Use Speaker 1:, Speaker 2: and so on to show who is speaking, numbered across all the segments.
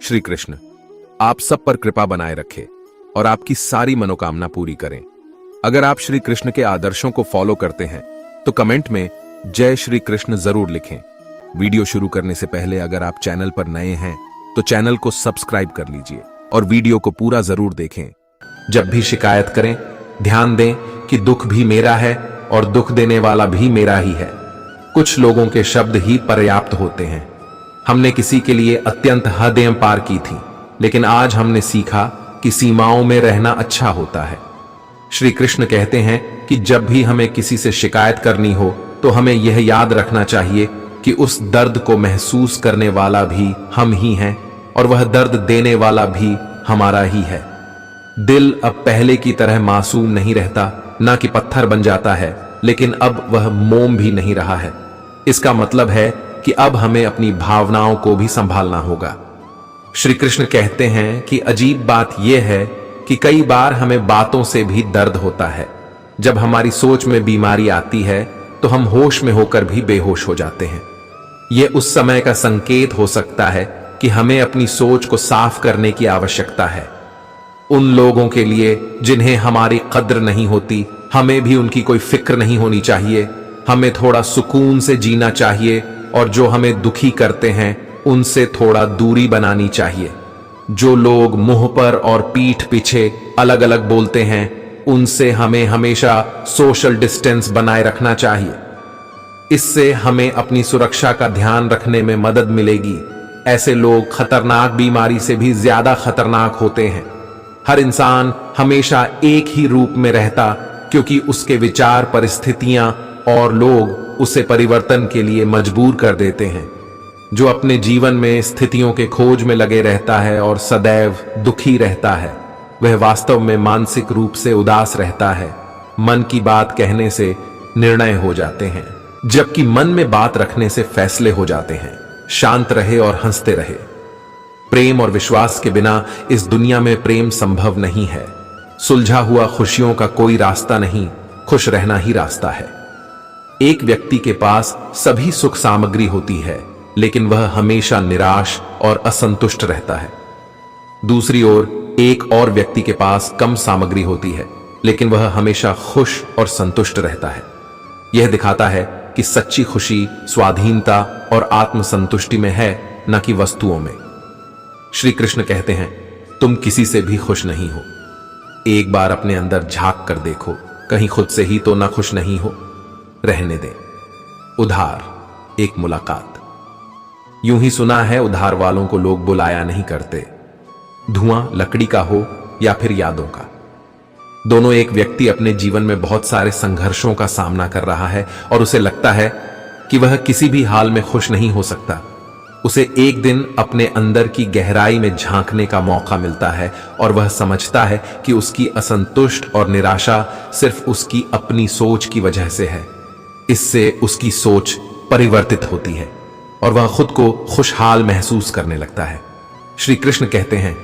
Speaker 1: श्री कृष्ण आप सब पर कृपा बनाए रखे और आपकी सारी मनोकामना पूरी करें। अगर आप श्री कृष्ण के आदर्शों को फॉलो करते हैं तो कमेंट में जय श्री कृष्ण जरूर लिखें। वीडियो शुरू करने से पहले अगर आप चैनल पर नए हैं तो चैनल को सब्सक्राइब कर लीजिए और वीडियो को पूरा जरूर देखें।
Speaker 2: जब भी शिकायत करें ध्यान दें कि दुख भी मेरा है और दुख देने वाला भी मेरा ही है। कुछ लोगों के शब्द ही पर्याप्त होते हैं। हमने किसी के लिए अत्यंत हदें पार की थी, लेकिन आज हमने सीखा कि सीमाओं में रहना अच्छा होता है। श्री कृष्ण कहते हैं कि जब भी हमें किसी से शिकायत करनी हो तो हमें यह याद रखना चाहिए कि उस दर्द को महसूस करने वाला भी हम ही हैं और वह दर्द देने वाला भी हमारा ही है। दिल अब पहले की तरह मासूम नहीं रहता, ना कि पत्थर बन जाता है, लेकिन अब वह मोम भी नहीं रहा है। इसका मतलब है कि अब हमें अपनी भावनाओं को भी संभालना होगा। श्री कृष्ण कहते हैं कि अजीब बात यह है कि कई बार हमें बातों से भी दर्द होता है। जब हमारी सोच में बीमारी आती है तो हम होश में होकर भी बेहोश हो जाते हैं। यह उस समय का संकेत हो सकता है कि हमें अपनी सोच को साफ करने की आवश्यकता है। उन लोगों के लिए जिन्हें हमारी कद्र नहीं होती, हमें भी उनकी कोई फिक्र नहीं होनी चाहिए। हमें थोड़ा सुकून से जीना चाहिए और जो हमें दुखी करते हैं उनसे थोड़ा दूरी बनानी चाहिए। जो लोग मुंह पर और पीठ पीछे अलग अलग बोलते हैं उनसे हमें हमेशा सोशल डिस्टेंस बनाए रखना चाहिए। इससे हमें अपनी सुरक्षा का ध्यान रखने में मदद मिलेगी। ऐसे लोग खतरनाक बीमारी से भी ज्यादा खतरनाक होते हैं। हर इंसान हमेशा एक ही रूप में रहता क्योंकि उसके विचार, परिस्थितियां और लोग उसे परिवर्तन के लिए मजबूर कर देते हैं। जो अपने जीवन में स्थितियों के खोज में लगे रहता है और सदैव दुखी रहता है, वह वास्तव में मानसिक रूप से उदास रहता है। मन की बात कहने से निर्णय हो जाते हैं, जबकि मन में बात रखने से फैसले हो जाते हैं। शांत रहे और हंसते रहे। प्रेम और विश्वास के बिना इस दुनिया में प्रेम संभव नहीं है। सुलझा हुआ खुशियों का कोई रास्ता नहीं, खुश रहना ही रास्ता है। एक व्यक्ति के पास सभी सुख सामग्री होती है, लेकिन वह हमेशा निराश और असंतुष्ट रहता है। दूसरी ओर एक और व्यक्ति के पास कम सामग्री होती है, लेकिन वह हमेशा खुश और संतुष्ट रहता है। यह दिखाता है कि सच्ची खुशी स्वाधीनता और आत्मसंतुष्टि में है, न कि वस्तुओं में। श्री कृष्ण कहते हैं, तुम किसी से भी खुश नहीं हो। एक बार अपने अंदर झांक कर देखो, कहीं खुद से ही तो ना खुश नहीं हो। रहने दें। उधार, एक मुलाकात। यूं ही सुना है उधार वालों को लोग बुलाया नहीं करते। धुआं लकड़ी का हो या फिर यादों का, दोनों एक व्यक्ति अपने जीवन में बहुत सारे संघर्षों का सामना कर रहा है और उसे लगता है कि वह किसी भी हाल में खुश नहीं हो सकता। उसे एक दिन अपने अंदर की गहराई में झांकने का मौका मिलता है और वह समझता है कि उसकी असंतुष्ट और निराशा सिर्फ उसकी अपनी सोच की वजह से है। इससे उसकी सोच परिवर्तित होती है और वह खुद को खुशहाल महसूस करने लगता है। श्री कृष्ण कहते हैं,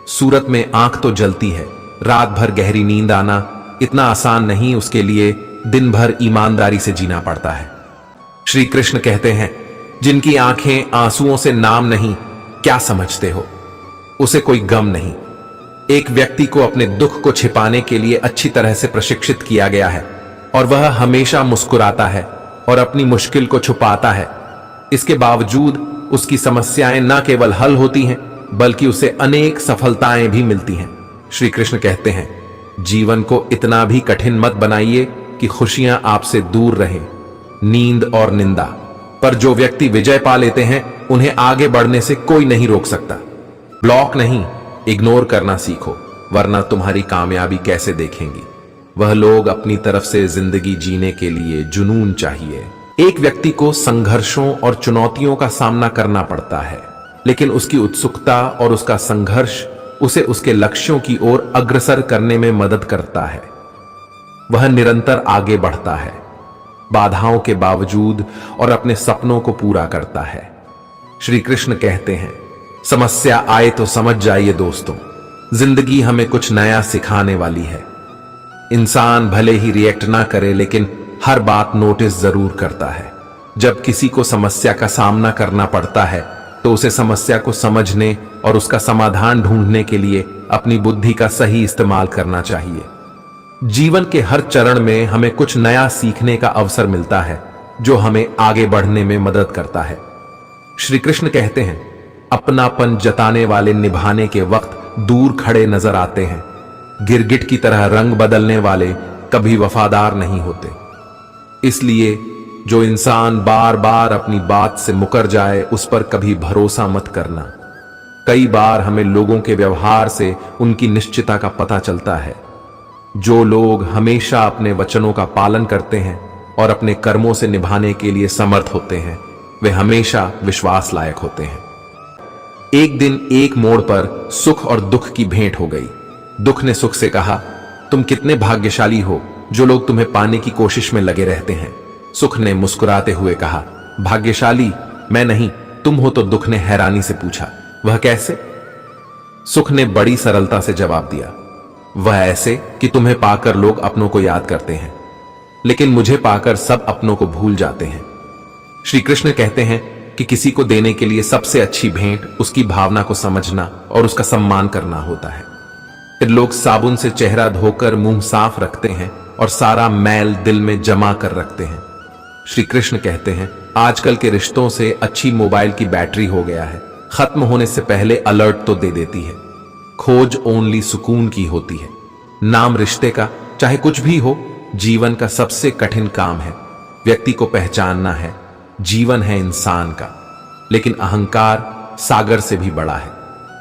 Speaker 2: सूरत में आंख तो जलती है, रात भर गहरी नींद आना इतना आसान नहीं, उसके लिए दिन भर ईमानदारी से जीना पड़ता है। श्री कृष्ण कहते हैं, जिनकी आंखें आंसुओं से नाम नहीं, क्या समझते हो, उसे कोई गम नहीं। एक व्यक्ति को अपने दुख को छिपाने के लिए अच्छी तरह से प्रशिक्षित किया गया है और वह हमेशा मुस्कुराता है और अपनी मुश्किल को छुपाता है। इसके बावजूद उसकी समस्याएं न केवल हल होती हैं, बल्कि उसे अनेक सफलताएं भी मिलती हैं। श्री कृष्ण कहते हैं, जीवन को इतना भी कठिन मत बनाइए कि खुशियां आपसे दूर रहें। नींद और निंदा, पर जो व्यक्ति विजय पा लेते हैं उन्हें आगे बढ़ने से कोई नहीं रोक सकता। ब्लॉक नहीं, इग्नोर करना सीखो, वरना तुम्हारी कामयाबी कैसे देखेंगी। वह लोग अपनी तरफ से जिंदगी जीने के लिए जुनून चाहिए। एक व्यक्ति को संघर्षों और चुनौतियों का सामना करना पड़ता है, लेकिन उसकी उत्सुकता और उसका संघर्ष उसे उसके लक्ष्यों की ओर अग्रसर करने में मदद करता है। वह निरंतर आगे बढ़ता है, बाधाओं के बावजूद, और अपने सपनों को पूरा करता है। श्री कृष्ण कहते हैं, समस्या आए तो समझ जाइए दोस्तों, जिंदगी हमें कुछ नया सिखाने वाली है। इंसान भले ही रिएक्ट ना करे, लेकिन हर बात नोटिस जरूर करता है। जब किसी को समस्या का सामना करना पड़ता है तो उसे समस्या को समझने और उसका समाधान ढूंढने के लिए अपनी बुद्धि का सही इस्तेमाल करना चाहिए। जीवन के हर चरण में हमें कुछ नया सीखने का अवसर मिलता है जो हमें आगे बढ़ने में मदद करता है। श्री कृष्ण कहते हैं, अपनापन जताने वाले निभाने के वक्त दूर खड़े नजर आते हैं, गिरगिट की तरह रंग बदलने वाले कभी वफादार नहीं होते। इसलिए जो इंसान बार बार अपनी बात से मुकर जाए उस पर कभी भरोसा मत करना। कई बार हमें लोगों के व्यवहार से उनकी निश्चितता का पता चलता है। जो लोग हमेशा अपने वचनों का पालन करते हैं और अपने कर्मों से निभाने के लिए समर्थ होते हैं, वे हमेशा विश्वास लायक होते हैं। एक दिन एक मोड़ पर सुख और दुख की भेंट हो गई। दुख ने सुख से कहा, तुम कितने भाग्यशाली हो जो लोग तुम्हें पाने की कोशिश में लगे रहते हैं। सुख ने मुस्कुराते हुए कहा, भाग्यशाली मैं नहीं, तुम हो। तो दुख ने हैरानी से पूछा, वह कैसे? सुख ने बड़ी सरलता से जवाब दिया, वह ऐसे कि तुम्हें पाकर लोग अपनों को याद करते हैं, लेकिन मुझे पाकर सब अपनों को भूल जाते हैं। श्री कृष्ण कहते हैं कि किसी को देने के लिए सबसे अच्छी भेंट उसकी भावना को समझना और उसका सम्मान करना होता है। फिर लोग साबुन से चेहरा धोकर मुंह साफ रखते हैं और सारा मैल दिल में जमा कर रखते हैं। श्री कृष्ण कहते हैं, आजकल के रिश्तों से अच्छी मोबाइल की बैटरी हो गया है, खत्म होने से पहले अलर्ट तो दे देती है। खोज ओनली सुकून की होती है। नाम रिश्ते का चाहे कुछ भी हो, जीवन का सबसे कठिन काम है। व्यक्ति को पहचानना है, जीवन है इंसान का, लेकिन अहंकार सागर से भी बड़ा है।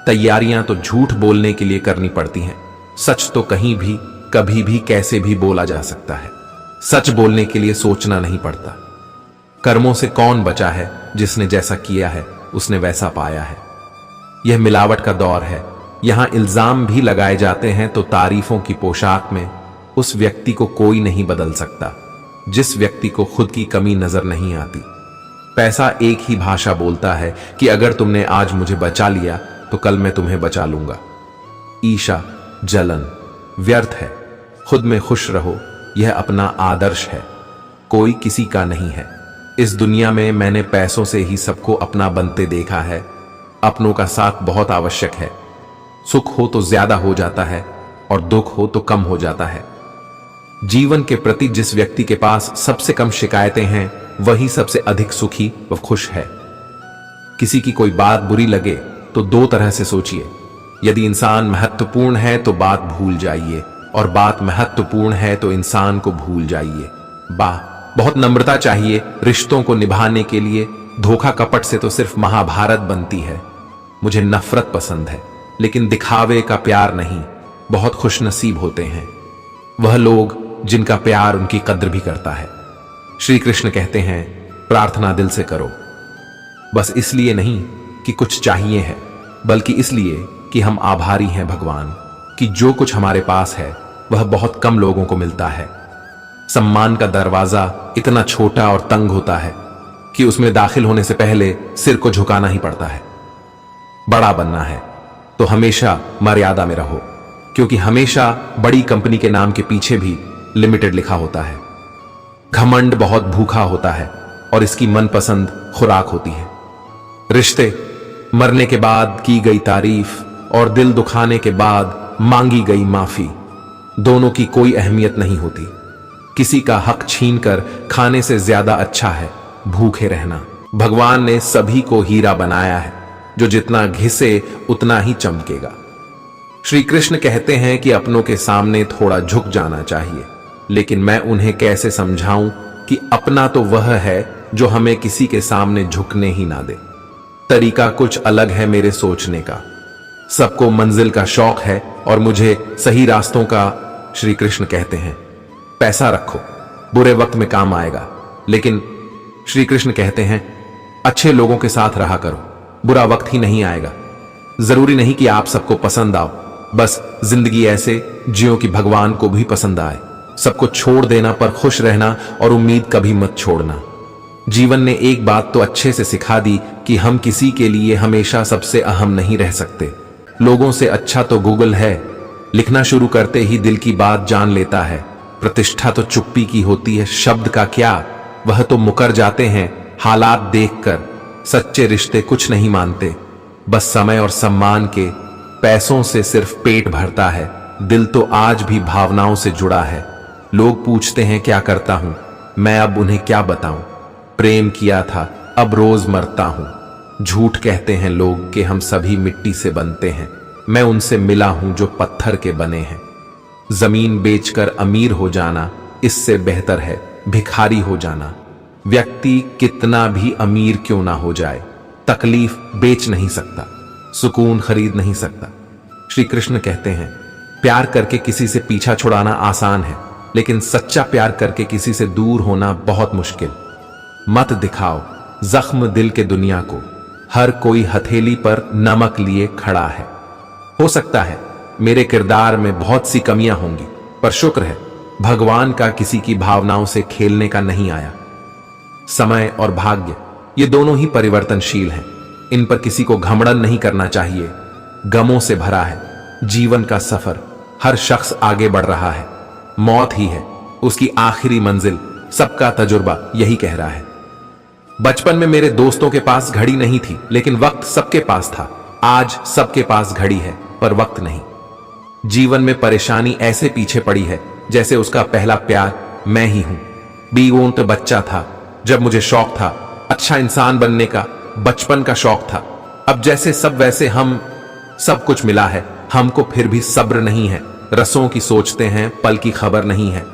Speaker 2: तैयारियां तो झूठ बोलने के लिए करनी पड़ती हैं, सच तो कहीं भी कभी भी कैसे भी बोला जा सकता है। सच बोलने के लिए सोचना नहीं पड़ता। कर्मों से कौन बचा है? जिसने जैसा किया है उसने वैसा पाया है। यह मिलावट का दौर है। यहां इल्जाम भी लगाए जाते हैं तो तारीफों की पोशाक में उस व्यक्ति को कोई नहीं बदल सकता जिस व्यक्ति को खुद की कमी नजर नहीं आती। पैसा एक ही भाषा बोलता है कि अगर तुमने आज मुझे बचा लिया तो कल मैं तुम्हें बचा लूंगा। ईर्ष्या, जलन व्यर्थ है। खुद में खुश रहो, यह अपना आदर्श है, कोई किसी का नहीं है। इस दुनिया में मैंने पैसों से ही सबको अपना बनते देखा है। अपनों का साथ बहुत आवश्यक है। सुख हो तो ज्यादा हो जाता है और दुख हो तो कम हो जाता है। जीवन के प्रति जिस व्यक्ति के पास सबसे कम शिकायतें हैं वही सबसे अधिक सुखी व खुश है। किसी की कोई बात बुरी लगे तो दो तरह से सोचिए। यदि इंसान महत्वपूर्ण है तो बात भूल जाइए, और बात महत्वपूर्ण है तो इंसान को भूल जाइए। बहुत नम्रता चाहिए रिश्तों को निभाने के लिए। धोखा कपट से तो सिर्फ महाभारत बनती है। मुझे नफरत पसंद है, लेकिन दिखावे का प्यार नहीं। बहुत खुशनसीब होते हैं वह लोग जिनका प्यार उनकी कद्र भी करता है। श्री कृष्ण कहते हैं, प्रार्थना दिल से करो, बस इसलिए नहीं कि कुछ चाहिए है, बल्कि इसलिए कि हम आभारी हैं भगवान कि जो कुछ हमारे पास है वह बहुत कम लोगों को मिलता है। सम्मान का दरवाजा इतना छोटा और तंग होता है कि उसमें दाखिल होने से पहले सिर को झुकाना ही पड़ता है। बड़ा बनना है तो हमेशा मर्यादा में रहो, क्योंकि हमेशा बड़ी कंपनी के नाम के पीछे भी लिमिटेड लिखा होता है। घमंड बहुत भूखा होता है और इसकी मनपसंद खुराक होती है। रिश्ते मरने के बाद की गई तारीफ और दिल दुखाने के बाद मांगी गई माफी, दोनों की कोई अहमियत नहीं होती। किसी का हक छीनकर खाने से ज्यादा अच्छा है भूखे रहना। भगवान ने सभी को हीरा बनाया है, जो जितना घिसे उतना ही चमकेगा। श्री कृष्ण कहते हैं कि अपनों के सामने थोड़ा झुक जाना चाहिए, लेकिन मैं उन्हें कैसे समझाऊं कि अपना तो वह है जो हमें किसी के सामने झुकने ही ना दे। तरीका कुछ अलग है मेरे सोचने का। सबको मंजिल का शौक है और मुझे सही रास्तों का। श्री कृष्ण कहते हैं, पैसा रखो, बुरे वक्त में काम आएगा। लेकिन श्री कृष्ण कहते हैं, अच्छे लोगों के साथ रहा करो, बुरा वक्त ही नहीं आएगा। जरूरी नहीं कि आप सबको पसंद आओ, बस जिंदगी ऐसे जियो कि भगवान को भी पसंद आए। सबको छोड़ देना पर खुश रहना और उम्मीद कभी मत छोड़ना। जीवन ने एक बात तो अच्छे से सिखा दी कि हम किसी के लिए हमेशा सबसे अहम नहीं रह सकते। लोगों से अच्छा तो गूगल है, लिखना शुरू करते ही दिल की बात जान लेता है। प्रतिष्ठा तो चुप्पी की होती है, शब्द का क्या, वह तो मुकर जाते हैं हालात देखकर। सच्चे रिश्ते कुछ नहीं मानते, बस समय और सम्मान के। पैसों से सिर्फ पेट भरता है, दिल तो आज भी भावनाओं से जुड़ा है। लोग पूछते हैं क्या करता हूं, मैं अब उन्हें क्या बताऊं। प्रेम किया था, अब रोज मरता हूं। झूठ कहते हैं लोग कि हम सभी मिट्टी से बनते हैं, मैं उनसे मिला हूं जो पत्थर के बने हैं। जमीन बेचकर अमीर हो जाना इससे बेहतर है भिखारी हो जाना। व्यक्ति कितना भी अमीर क्यों ना हो जाए, तकलीफ बेच नहीं सकता, सुकून खरीद नहीं सकता। श्री कृष्ण कहते हैं, प्यार करके किसी से पीछा छुड़ाना आसान है, लेकिन सच्चा प्यार करके किसी से दूर होना बहुत मुश्किल। मत दिखाओ जख्म दिल के दुनिया को, हर कोई हथेली पर नमक लिए खड़ा है। हो सकता है मेरे किरदार में बहुत सी कमियां होंगी, पर शुक्र है भगवान का किसी की भावनाओं से खेलने का नहीं आया। समय और भाग्य ये दोनों ही परिवर्तनशील हैं, इन पर किसी को घमंड नहीं करना चाहिए। गमों से भरा है जीवन का सफर, हर शख्स आगे बढ़ रहा है, मौत ही है उसकी आखिरी मंजिल, सबका तजुर्बा यही कह रहा है। बचपन में मेरे दोस्तों के पास घड़ी नहीं थी, लेकिन वक्त सबके पास था। आज सबके पास घड़ी है पर वक्त नहीं। जीवन में परेशानी ऐसे पीछे पड़ी है जैसे उसका पहला प्यार मैं ही हूं। बीगोंट बच्चा था जब मुझे शौक था अच्छा इंसान बनने का, बचपन का शौक था। अब जैसे सब वैसे हम, सब कुछ मिला है हमको, फिर भी सब्र नहीं है। रसों की सोचते हैं पल की खबर नहीं है।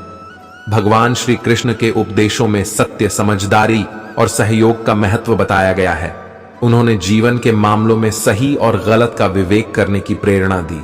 Speaker 2: भगवान श्री कृष्ण के उपदेशों में सत्य, समझदारी और सहयोग का महत्व बताया गया है। उन्होंने जीवन के मामलों में सही और गलत का विवेक करने की प्रेरणा दी।